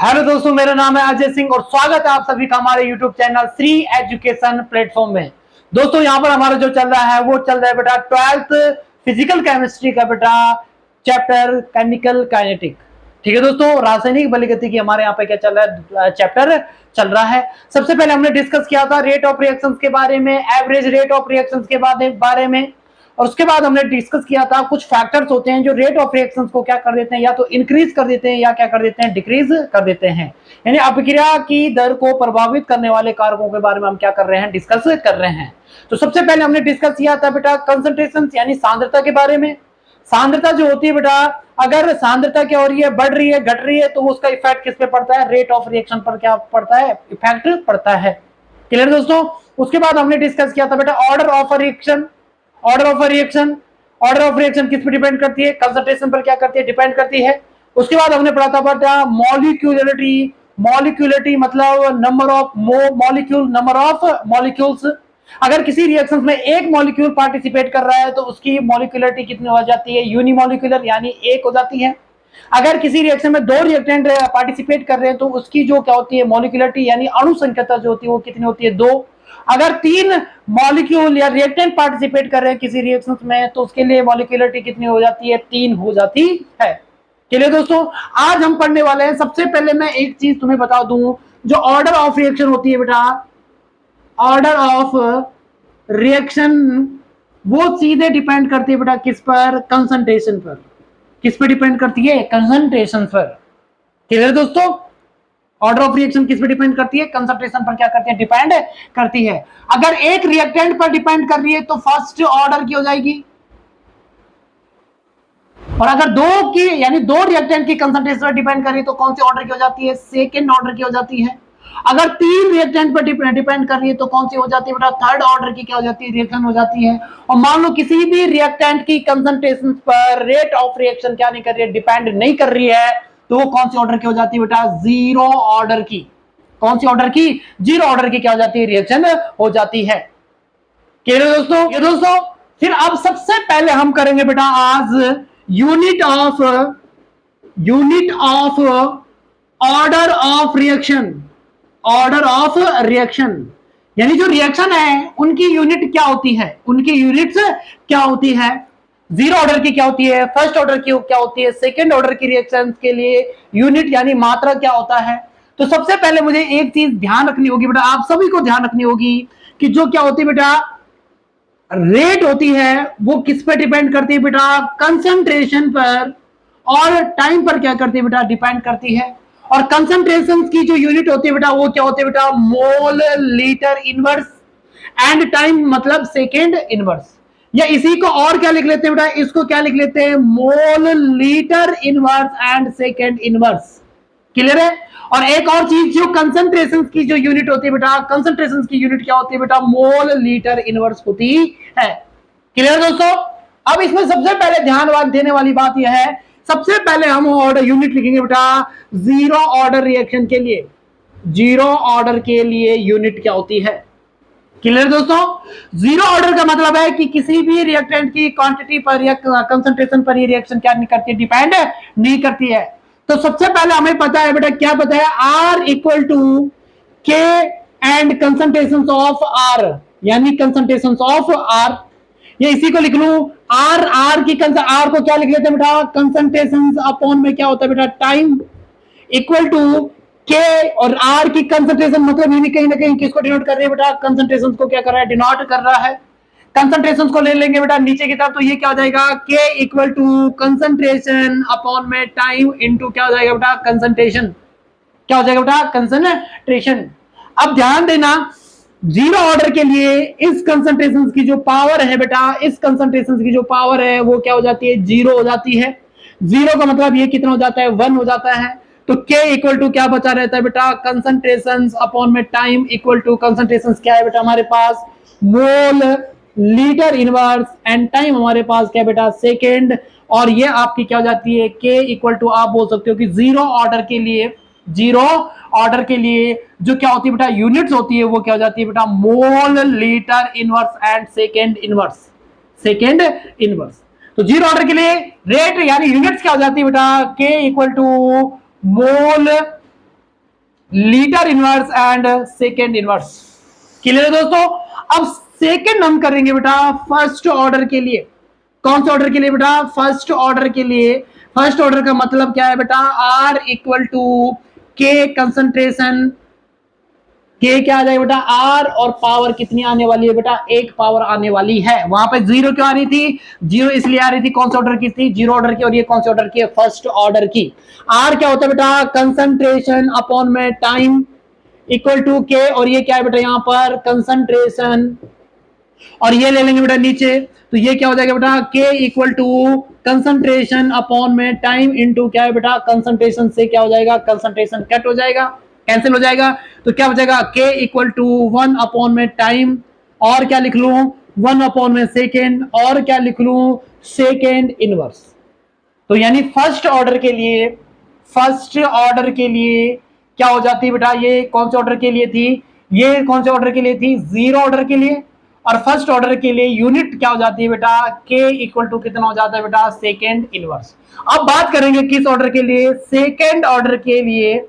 Hello दोस्तों, मेरा नाम है अजय सिंह और स्वागत है आप सभी का हमारे YouTube channel Shri education platform में। दोस्तों यहाँ पर हमारा जो चल रहा है वो चल रहा है बेटा 12th फिजिकल केमिस्ट्री का बेटा चैप्टर केमिकल काइनेटिक। ठीक है दोस्तों, रासायनिक बलगति की हमारे यहाँ पे क्या चल रहा है, चैप्टर चल रहा है। सबसे पहले हमने डिस्कस किया था रेट ऑफ रिएक्शंस के बारे में, एवरेज रेट ऑफ रिएक्शंस के बारे में, और उसके बाद हमने डिस्कस किया था कुछ फैक्टर्स होते हैं जो रेट ऑफ रिएक्शंस को क्या कर देते हैं, या तो इंक्रीज कर देते हैं या क्या कर देते हैं, डिक्रीज कर देते हैं। यानी अभिक्रिया की दर को प्रभावित करने वाले कारकों के बारे में हम क्या कर रहे हैं, डिस्कस कर रहे हैं। तो सबसे पहले हमने डिस्कस किया था बेटा कंसंट्रेशन यानी सांद्रता के बारे में। सांद्रता जो होती है बेटा, अगर सांद्रता क्या हो रही है, बढ़ रही है, घट रही है, तो उसका इफेक्ट किस पे पड़ता है, रेट ऑफ रिएक्शन पर क्या पड़ता है, इफेक्ट पड़ता है। क्लियर दोस्तों। उसके बाद हमने डिस्कस किया था बेटा order of reaction. Order of reaction किस पर डिपेंड करती है, कंसंट्रेशन पर क्या करती है, डिपेंड करती है। उसके बाद हमने पढ़ा था बेटा मॉलिक्यूलरिटी मतलब नंबर ऑफ मॉलिक्यूल्स। अगर किसी रिएक्शन में एक मॉलिक्यूल पार्टिसिपेट कर रहा है तो उसकी मॉलिक्यूलरिटी कितनी हो जाती है, यूनिमॉलिक्यूलर यानी एक हो जाती है। अगर किसी रिएक्शन में दो रिएक्टेंट पार्टिसिपेट कर रहे हैं तो उसकी जो क्या होती है, मॉलिक्यूलरिटी यानी अणु संख्या जो होती है वो कितनी होती है, 2। अगर 3 मॉलिक्यूल या रिएक्टेंट पार्टिसिपेट कर रहे हैं किसी रिएक्शन में तो उसके लिए मॉलिक्यूलरिटी कितनी हो जाती है, 3 हो जाती है। चलिए दोस्तों, आज हम पढ़ने वाले हैं। सबसे पहले मैं एक चीज तुम्हें बता दूं, जो ऑर्डर ऑफ रिएक्शन होती है बेटा, ऑर्डर ऑफ रिएक्शन वो सीधे डिपेंड करती है बेटा किस पर, कंसंट्रेशन पर। किस पर डिपेंड करती है, कंसंट्रेशन पर। क्लियर दोस्तों। ऑर्डर ऑफ रिएक्शन किस पे डिपेंड करती है, कंसंट्रेशन पर क्या करती है, डिपेंड करती है। अगर एक रिएक्टेंट पर डिपेंड कर रही है तो फर्स्ट ऑर्डर की हो जाएगी, और अगर दो की यानी दो रिएक्टेंट की कंसंट्रेशन पर डिपेंड कर रही है तो कौन सी ऑर्डर की हो जाती है, सेकेंड ऑर्डर की हो जाती है। अगर 3 रिएक्टेंट पर डिपेंड कर रही है तो कौन सी हो जाती है बेटा, थर्ड ऑर्डर की क्या हो जाती है, रिएक्शन हो जाती है। और मान लो किसी भी रिएक्टेंट की कंसंट्रेशन पर रेट ऑफ रिएक्शन क्या नहीं कर रही है, डिपेंड नहीं कर रही है, तो वो कौन सी ऑर्डर की हो जाती है बेटा, जीरो ऑर्डर की। कौन सी ऑर्डर की, जीरो ऑर्डर की क्या हो जाती है, रिएक्शन हो जाती है। क्लियर दोस्तों। ये दोस्तों फिर अब सबसे पहले हम करेंगे बेटा आज unit of order of reaction. Order of reaction यानी जो रिएक्शन है उनकी यूनिट क्या होती है, उनकी यूनिट्स क्या होती है। जीरो ऑर्डर की क्या होती है, फर्स्ट ऑर्डर की क्या होती है, सेकंड ऑर्डर की रिएक्शन के लिए यूनिट यानी मात्रा क्या होता है। तो सबसे पहले मुझे एक चीज ध्यान रखनी होगी बेटा, आप सभी को ध्यान रखनी होगी कि जो क्या होती है बेटा, रेट होती है वो किस पे डिपेंड करती है बेटा, कंसंट्रेशन पर, और टाइम पर क्या करती है बेटा, डिपेंड करती है। और कंसंट्रेशन की जो यूनिट होती है बेटा वो क्या होती है बेटा, मोल लीटर इनवर्स, एंड टाइम मतलब सेकेंड इनवर्स। या इसी को और क्या लिख लेते हैं बेटा, इसको क्या लिख लेते हैं, मोल litre inverse and second inverse. Clear है। और एक और चीज, जो कंसंट्रेशन की जो यूनिट होती है बेटा, कंसंट्रेशन की यूनिट क्या होती है बेटा, मोल लीटर इनवर्स होती है। क्लियर दोस्तों। अब इसमें सबसे पहले ध्यान देने वाली बात यह है, सबसे पहले हम ऑर्डर यूनिट लिखेंगे बेटा जीरो ऑर्डर रिएक्शन के लिए। जीरो ऑर्डर के लिए यूनिट क्या होती है। क्लियर दोस्तों। जीरो ऑर्डर का मतलब है कि किसी भी रिएक्टेंट की क्वांटिटी पर या कंसंट्रेशन पर ये रिएक्शन क्या नहीं करती, डिपेंड नहीं करती है। तो सबसे पहले हमें पता है बेटा, क्या पता है, R इक्वल टू के एंड कंसंट्रेशन ऑफ R, यानी कंसंट्रेशन ऑफ R। ये इसी को लिख लू, R की R को क्या लिख लेते हैं बेटा, कंसंट्रेशन अपॉन में क्या होता है बेटा, टाइम, इक्वल टू के, और R की कंसंट्रेशन मतलब ये कहीं ना कहीं किसको डिनोट कर रही है बेटा, कंसंट्रेशन को क्या कर रहा है, डिनोट कर रहा है। कंसंट्रेशन को ले लेंगे बेटा नीचे की तरफ, तो ये क्या हो जाएगा, K equal to concentration upon में टाइम इंटू क्या हो जाएगा बेटा, कंसंट्रेशन। क्या हो जाएगा बेटा, कंसंट्रेशन। अब ध्यान देना, जीरो ऑर्डर के लिए इस कंसंट्रेशन की जो पावर है बेटा, इस कंसंट्रेशन की जो पावर है वो क्या हो जाती है, जीरो हो जाती है। जीरो का मतलब ये कितना हो जाता है, 1 हो जाता है। तो K इक्वल टू क्या बचा रहता है बेटा, कंसंट्रेशन अपॉन में टाइम इक्वल टू कंसंट्रेशन क्या है बेटा हमारे पास, mole litre inverse, and time हमारे पास क्या बेटा, सेकेंड। और ये आपकी क्या हो जाती है, K इक्वल टू आप बोल सकते हो कि जीरो ऑर्डर के लिए, जीरो ऑर्डर के लिए जो क्या होती है बेटा, यूनिट्स होती है वो क्या हो जाती है बेटा, मोल litre inverse and second inverse, second inverse. तो जीरो ऑर्डर के लिए रेट यानी यूनिट्स क्या हो जाती है बेटा, K equal to mole litre inverse and second inverse. Clear है दोस्तों? अब सेकेंड हम करेंगे बेटा फर्स्ट ऑर्डर के लिए। कौन से ऑर्डर के लिए बेटा? फर्स्ट ऑर्डर के लिए। फर्स्ट ऑर्डर का मतलब क्या है बेटा? आर इक्वल टू के कंसंट्रेशन, के क्या आ जाएगा बेटा? आर, और पावर कितनी आने वाली है बेटा? एक पावर आने वाली है। वहां पे जीरो क्यों आ रही थी? जीरो इसलिए आ रही थी, कौन से ऑर्डर की थी? जीरो ऑर्डर की। और ये कौन से ऑर्डर की है? फर्स्ट ऑर्डर की। आर क्या होता है बेटा? कंसंट्रेशन अपॉन में टाइम इक्वल टू के, और ये क्या है बेटा? यहां पर कंसंट्रेशन, और ये ले लेंगे बेटा नीचे, तो ये क्या हो जाएगा बेटा? K equal to concentration upon में टाइम इनटू क्या है बेटा? कंसंट्रेशन से क्या हो जाएगा? कंसंट्रेशन कट हो जाएगा, कैंसिल हो जाएगा, तो क्या बचेगा? के इक्वल टू 1 अपॉन में टाइम, और क्या लिख लूं? 1 अपॉन में सेकेंड, और क्या लिख लूं? Second inverse. तो यानी फर्स्ट ऑर्डर के लिए, फर्स्ट ऑर्डर के लिए क्या हो जाती है बेटा? ये कौन से ऑर्डर के लिए थी? ये कौन से ऑर्डर के लिए थी? जीरो ऑर्डर के लिए। और फर्स्ट ऑर्डर के लिए यूनिट क्या हो जाती है बेटा? के इक्वल टू कितना हो जाता है बेटा? Second inverse. अब बात करेंगे किस ऑर्डर के लिए? सेकेंड ऑर्डर के लिए।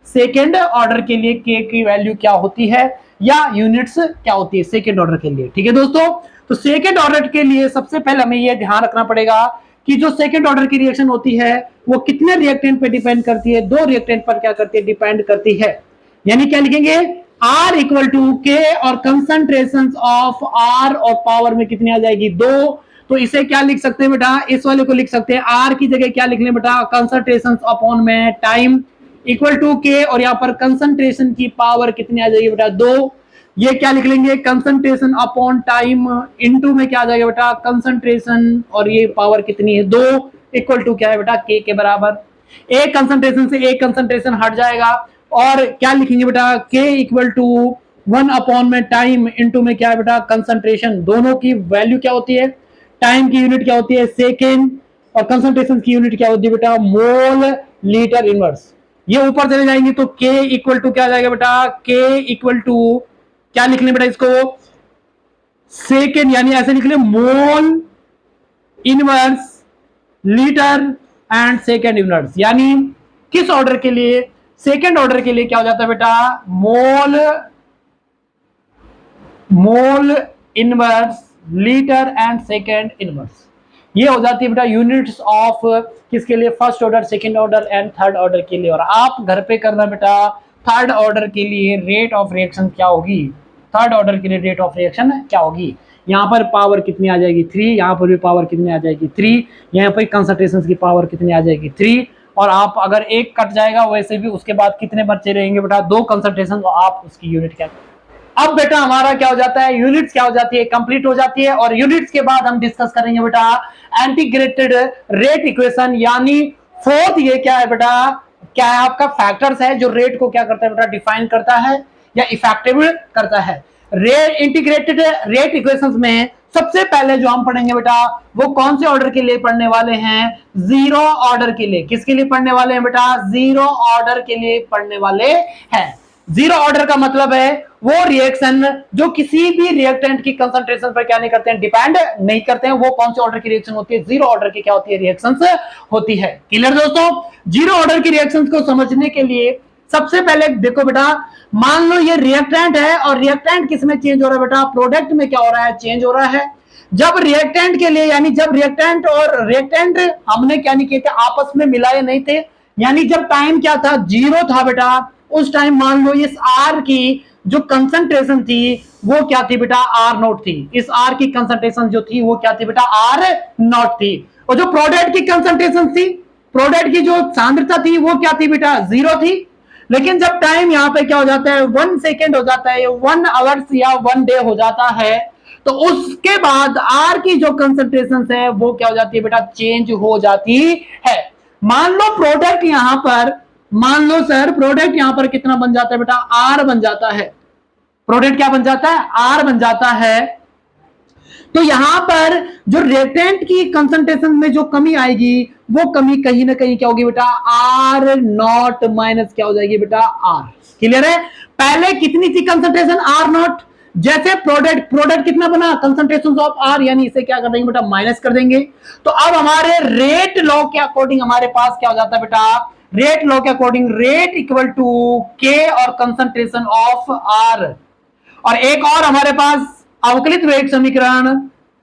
सेकेंड ऑर्डर के लिए के की वैल्यू क्या होती है, या यूनिट्स क्या होती है सेकेंड ऑर्डर के लिए? ठीक है दोस्तों, तो सेकेंड ऑर्डर के लिए सबसे पहले हमें यह ध्यान रखना पड़ेगा कि जो सेकेंड ऑर्डर की रिएक्शन होती है वो कितने रिएक्टेंट पे डिपेंड करती है? दो रिएक्टेंट पर क्या करती है? डिपेंड करती है। यानी क्या लिखेंगे? आर इक्वल टू के, और कंसंट्रेशन ऑफ आर और पावर में कितनी आ जाएगी? दो। तो इसे क्या लिख सकते हैं बेटा? इस वाले को लिख सकते हैं आर की जगह क्या लिख लें बेटा? कंसंट्रेशन अपॉन में टाइम इक्वल टू के, और यहां पर कंसंट्रेशन की पावर कितनी आ जाएगी बेटा? दो। ये क्या लिख लेंगे? कंसंट्रेशन अपॉन टाइम इनटू में क्या आ जाएगा बेटा? कंसंट्रेशन, और ये पावर कितनी है? दो, इक्वल टू क्या है बेटा? के बराबर। एक कंसंट्रेशन से एक कंसंट्रेशन हट जाएगा, और क्या लिखेंगे बेटा? के इक्वल टू 1 अपॉन में टाइम इनटू में क्या है बेटा? कंसंट्रेशन। दोनों की वैल्यू क्या होती है? टाइम की यूनिट क्या होती है? सेकेंड, और कंसंट्रेशन की यूनिट क्या होती है बेटा? मोल लीटर इनवर्स। ये ऊपर चले जाएंगे तो के इक्वल टू क्या आ जाएगा बेटा? के इक्वल टू क्या लिख लें बेटा इसको? सेकेंड, यानी ऐसे लिख लें mole inverse litre and second inverse. यानी किस ऑर्डर के लिए? सेकेंड ऑर्डर के लिए क्या हो जाता है बेटा? Mole inverse litre and second inverse. ये हो जाती है बेटा यूनिट्स ऑफ किसके लिए? First order, second order and third order के लिए। और आप घर पे करना बेटा थर्ड ऑर्डर के लिए रेट ऑफ रिएक्शन क्या होगी? थर्ड ऑर्डर के लिए रेट ऑफ रिएक्शन क्या होगी? यहाँ पर पावर कितनी आ जाएगी? 3। यहाँ पर भी पावर कितनी आ जाएगी? 3। यहाँ पर कंसंट्रेशन की पावर कितनी आ जाएगी? 3। और आप अगर एक कट जाएगा वैसे भी उसके बाद कितने बच्चे रहेंगे बेटा? 2 कंसंट्रेशन, तो आप उसकी यूनिट क्या? अब बेटा हमारा क्या हो जाता है? यूनिट्स क्या हो जाती है? कंप्लीट हो जाती है। और यूनिट्स के बाद हम डिस्कस करेंगे बेटा इंटीग्रेटेड रेट इक्वेशन, यानी फोर्थ। ये क्या है बेटा? क्या है आपका? फैक्टर्स है जो रेट को क्या करता है बेटा? डिफाइन करता है या इफेक्टिव करता है। इंटीग्रेटेड रेट इक्वेशंस में सबसे पहले जो हम पढ़ेंगे बेटा वो कौन से ऑर्डर के लिए पढ़ने वाले हैं? जीरो ऑर्डर के लिए। किसके लिए पढ़ने वाले हैं बेटा? जीरो ऑर्डर के लिए पढ़ने वाले हैं। जीरो ऑर्डर का मतलब है वो रिएक्शन जो किसी भी रिएक्टेंट की कंसंट्रेशन पर क्या नहीं करते हैं? डिपेंड नहीं करते हैं। वो कौन से ऑर्डर की रिएक्शन होती है? जीरो ऑर्डर की क्या होती है? रिएक्शंस होती है। क्लियर दोस्तों? जीरो ऑर्डर की रिएक्शंस को समझने के लिए सबसे पहले देखो बेटा, मान लो ये रिएक्टेंट है, और रिएक्टेंट किस में चेंज हो रहा है बेटा? प्रोडक्ट में क्या हो रहा है? चेंज हो रहा है। जब रिएक्टेंट के लिए, यानी जब रिएक्टेंट और रिएक्टेंट हमने क्या नहीं किए थे? आपस में मिलाए नहीं थे। यानी जब टाइम क्या था? जीरो था बेटा, उस टाइम मान लो इस आर की जो कंसंट्रेशन थी वो क्या थी बेटा? आर नॉट थी। इस आर की कंसंट्रेशन जो थी वो क्या थी बेटा? आर नॉट थी। और जो प्रोडक्ट की कंसंट्रेशन थी, प्रोडक्ट की जो सांद्रता थी वो क्या थी बेटा? जीरो थी। लेकिन जब टाइम यहां पे क्या हो जाता है? 1 सेकेंड हो जाता है, 1 आवर्स या 1 डे हो जाता है, तो उसके बाद आर की जो कंसंट्रेशन है वो क्या हो जाती है बेटा? चेंज हो जाती है। मान लो प्रोडक्ट यहां पर, मान लो सर प्रोडक्ट यहां पर कितना बन जाता है बेटा? आर बन जाता है। प्रोडक्ट क्या बन जाता है? आर बन जाता है। तो यहां पर जो रिएक्टेंट की कंसंट्रेशन में जो कमी आएगी वो कमी कहीं ना कहीं क्या होगी बेटा? आर नॉट माइनस क्या हो जाएगी बेटा? आर। क्लियर है? पहले कितनी थी कंसंट्रेशन? R naught. जैसे प्रोडक्ट कितना बना? कंसंट्रेशन ऑफ आर, यानी इसे क्या कर देंगे बेटा? माइनस कर देंगे। तो अब हमारे रेट लॉ के अकॉर्डिंग हमारे पास क्या हो जाता है बेटा? रेट लॉ के अकॉर्डिंग रेट इक्वल टू के और कंसंट्रेशन ऑफ आर। और एक और हमारे पास अवकलित वेग समीकरण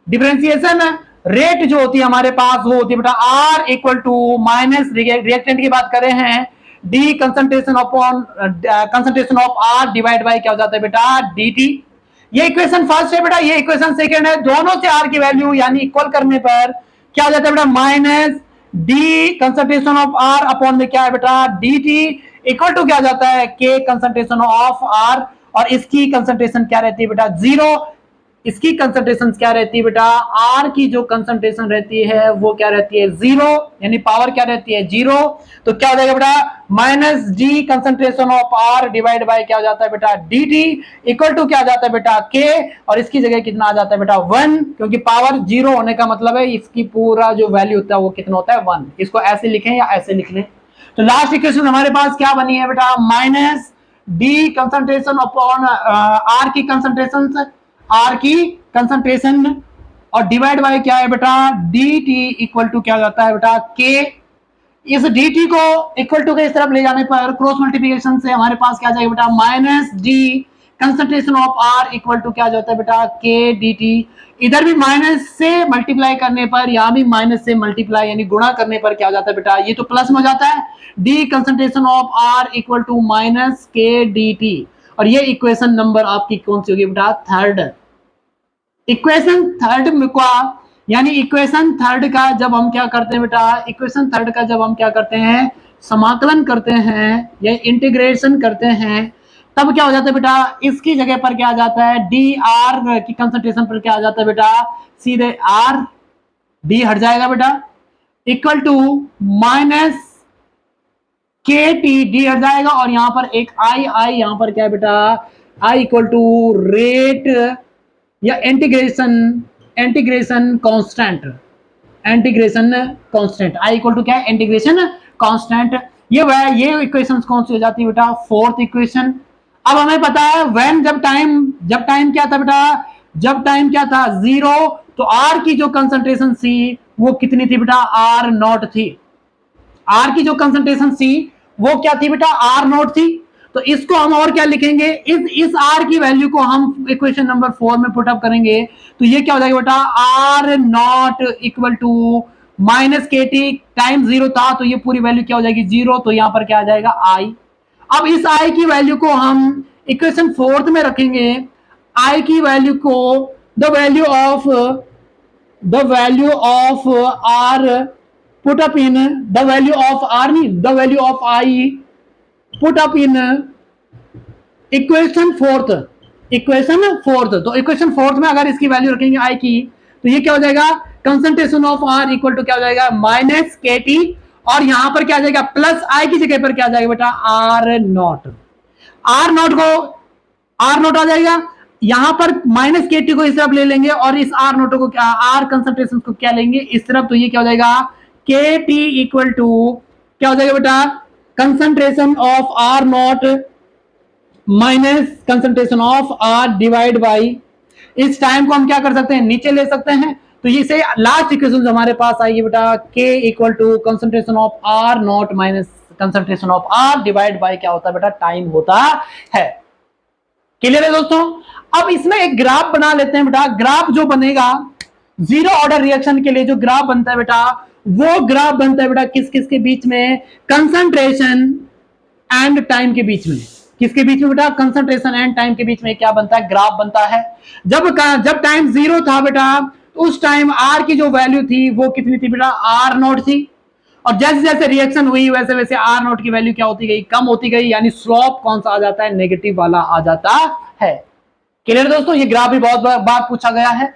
डिफरेंशिएशन रेट जो होती है हमारे पास वो होती है बेटा R equal to minus reactant की बात कर रहे हैं D concentration upon concentration of R divide by क्या हो जाता है बेटा डी टी। ये इक्वेशन फर्स्ट है बेटा, ये इक्वेशन सेकंड है। दोनों से आर की वैल्यू यानी इक्वल करने पर क्या हो जाता है बेटा minus D concentration of R upon में क्या है बेटा डी टी इक्वल टू क्या हो जाता है के कंसंट्रेशन ऑफ आर। और इसकी कंसंट्रेशन क्या रहती है बेटा जीरो। इसकी कंसंट्रेशन क्या रहती है बेटा आर की जो कंसंट्रेशन रहती है वो क्या रहती है जीरो, यानी पावर क्या रहती है जीरो। तो क्या हो जाएगा बेटा minus D concentration of R divide by क्या हो जाता है बेटा डी टी इक्वल टू क्या आ जाता है बेटा के। और इसकी जगह कितना आ जाता है बेटा वन, क्योंकि पावर जीरो होने का मतलब है इसकी पूरा जो वैल्यू होता है वो कितना होता है वन। इसको ऐसे लिखें या ऐसे लिख लें। तो लास्ट इक्वेशन हमारे पास क्या बनी है बेटा minus D concentration upon R की कंसंट्रेशन, आर की कंसंट्रेशन और डिवाइड बाय क्या है बेटा डी टी इक्वल टू क्या जाता है बेटा के। इस डी टी को इक्वल टू के इस तरफ ले जाने पर क्रॉस मल्टीप्लिकेशन से हमारे पास क्या जाएगा बेटा minus D concentration of R equal to क्या जाता है बेटा के डी टी। इधर भी माइनस से मल्टीप्लाई करने पर, यहां भी माइनस से मल्टीप्लाई यानी गुणा करने पर क्या जाता है बेटा ये तो प्लस में हो जाता है D concentration of R equal to minus K D T. और ये इक्वेशन नंबर आपकी कौन सी होगी बेटा थर्ड। इक्वेशन थर्ड का यानी इक्वेशन थर्ड का जब हम क्या करते हैं बेटा इक्वेशन थर्ड का जब हम क्या करते हैं समाकलन करते हैं या इंटीग्रेशन करते हैं तब क्या हो जाता है बेटा इसकी जगह पर क्या आ जाता है डी आर की कंसंट्रेशन पर क्या आ जाता है बेटा सीधे आर डी हट जाएगा बेटा equal to minus K T D हट जाएगा और यहां पर एक आई आई यहां पर क्या है बेटा आई इक्वल टू रेट या integration constant I equal to क्या है इंटीग्रेशन कांस्टेंट। ये इक्वेशंस कौन सी हो जाती है बेटा फोर्थ इक्वेशन। अब हमें पता है व्हेन जब टाइम क्या था बेटा जब टाइम क्या था जीरो तो आर की जो कंसंट्रेशन सी वो कितनी थी बेटा आर नॉट थी। आर की जो कंसंट्रेशन सी वो क्या थी बेटा आर नॉट थी। तो इसको हम और क्या लिखेंगे इस आर की वैल्यू को हम इक्वेशन नंबर 4 में पुट अप करेंगे तो ये क्या हो जाएगा बेटा R naught equal to minus K T time zero था तो ये पूरी वैल्यू क्या हो जाएगी जीरो। तो यहां पर क्या आ जाएगा आई। अब इस आई की वैल्यू को हम इक्वेशन फोर्थ में रखेंगे। आई की वैल्यू को the value of R put up in the value of R नहीं the value of I put up in equation fourth. तो इक्वेशन फोर्थ में अगर इसकी वैल्यू रखेंगे आई की तो ये क्या हो जाएगा concentration of R equal to क्या हो जाएगा माइनस के टी और यहां पर क्या आ जाएगा प्लस आई की जगह पर क्या आ जाएगा बेटा आर नॉट आ जाएगा। यहां पर माइनस के टी को इस तरफ ले लेंगे और इस आर नॉट को क्या आर कंसंट्रेशन को क्या लेंगे इस तरफ। तो ये क्या हो जाएगा के टी इक्वल टू क्या हो जाएगा बेटा concentration of R naught minus concentration of R divide by इस टाइम को हम क्या कर सकते हैं नीचे ले सकते हैं। तो ये से लास्ट इक्वेशन हमारे पास आएगी बेटा K equal to concentration of R naught minus concentration of R divide by क्या होता है बेटा टाइम होता है। क्लियर है दोस्तों। अब इसमें एक ग्राफ बना लेते हैं बेटा। ग्राफ जो बनेगा जीरो ऑर्डर रिएक्शन के लिए जो ग्राफ बनता है बेटा वो ग्राफ बनता है बेटा किस किस के बीच में कंसंट्रेशन एंड टाइम के बीच में। किसके बीच में बेटा कंसंट्रेशन एंड टाइम के बीच में क्या बनता है ग्राफ बनता है। जब टाइम जीरो था बेटा उस टाइम आर की जो वैल्यू थी वो कितनी थी बेटा आर नॉट थी और जैसे जैसे रिएक्शन हुई वैसे वैसे आर नॉट की वैल्यू क्या होती गई कम होती गई यानी स्लोप कौन सा आ जाता है नेगेटिव वाला आ जाता है। क्लियर दोस्तों। ये ग्राफ भी बहुत बार पूछा गया है।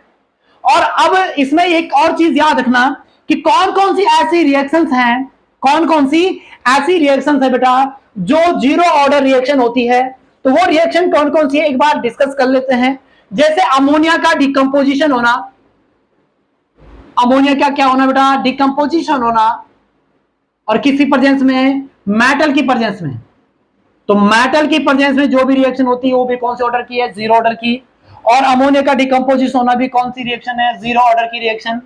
और अब इसमें एक और चीज याद रखना कि कौन कौन सी ऐसी रिएक्शंस हैं बेटा जो जीरो ऑर्डर रिएक्शन होती है। तो वो रिएक्शन कौन कौन सी है एक बार डिस्कस कर लेते हैं। जैसे अमोनिया का डिकम्पोजिशन होना, अमोनिया का क्या होना बेटा डिकम्पोजिशन होना और किसी प्रेजेंस में मेटल की प्रेजेंस में। तो मेटल की प्रेजेंस में जो भी रिएक्शन होती है वो भी कौन से ऑर्डर की है जीरो ऑर्डर की। और अमोनिया का डिकम्पोजिशन होना भी कौन सी रिएक्शन है जीरो ऑर्डर की रिएक्शन।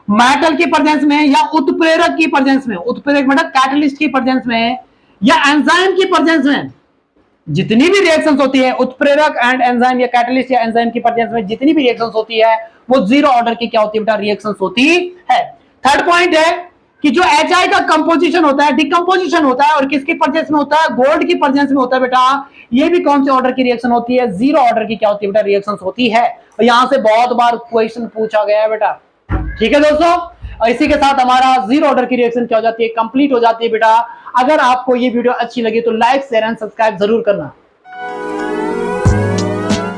मेटल की प्रेजेंस में या उत्प्रेरक की प्रेजेंस में, उत्प्रेरक मतलब कैटलिस्ट की प्रेजेंस में या एंजाइम की प्रेजेंस में, जितनी भी रिएक्शंस होती है उत्प्रेरक एंड एंजाइम या कैटलिस्ट या एंजाइम की प्रेजेंस में जितनी भी रिएक्शंस होती है वो जीरो ऑर्डर की क्या होती है बेटा, रिएक्शंस होती है। थर्ड पॉइंट है कि जो HI का कंपोजिशन होता है, डिकम्पोजिशन होता है और किसकी प्रेजेंस में होता है, गोल्ड की प्रेजेंस में होता है बेटा, ये भी कौन से ऑर्डर की रिएक्शन होती है, जीरो ऑर्डर की क्या होती है बेटा, रिएक्शंस होती है। और यहां से बहुत बार क्वेश्चन पूछा गया है बेटा। ठीक है दोस्तों, और इसी के साथ हमारा जीरो ऑर्डर की रिएक्शन क्या हो जाती है, कंप्लीट हो जाती है बेटा। अगर आपको ये वीडियो अच्छी लगी तो लाइक शेयर एंड सब्सक्राइब जरूर करना।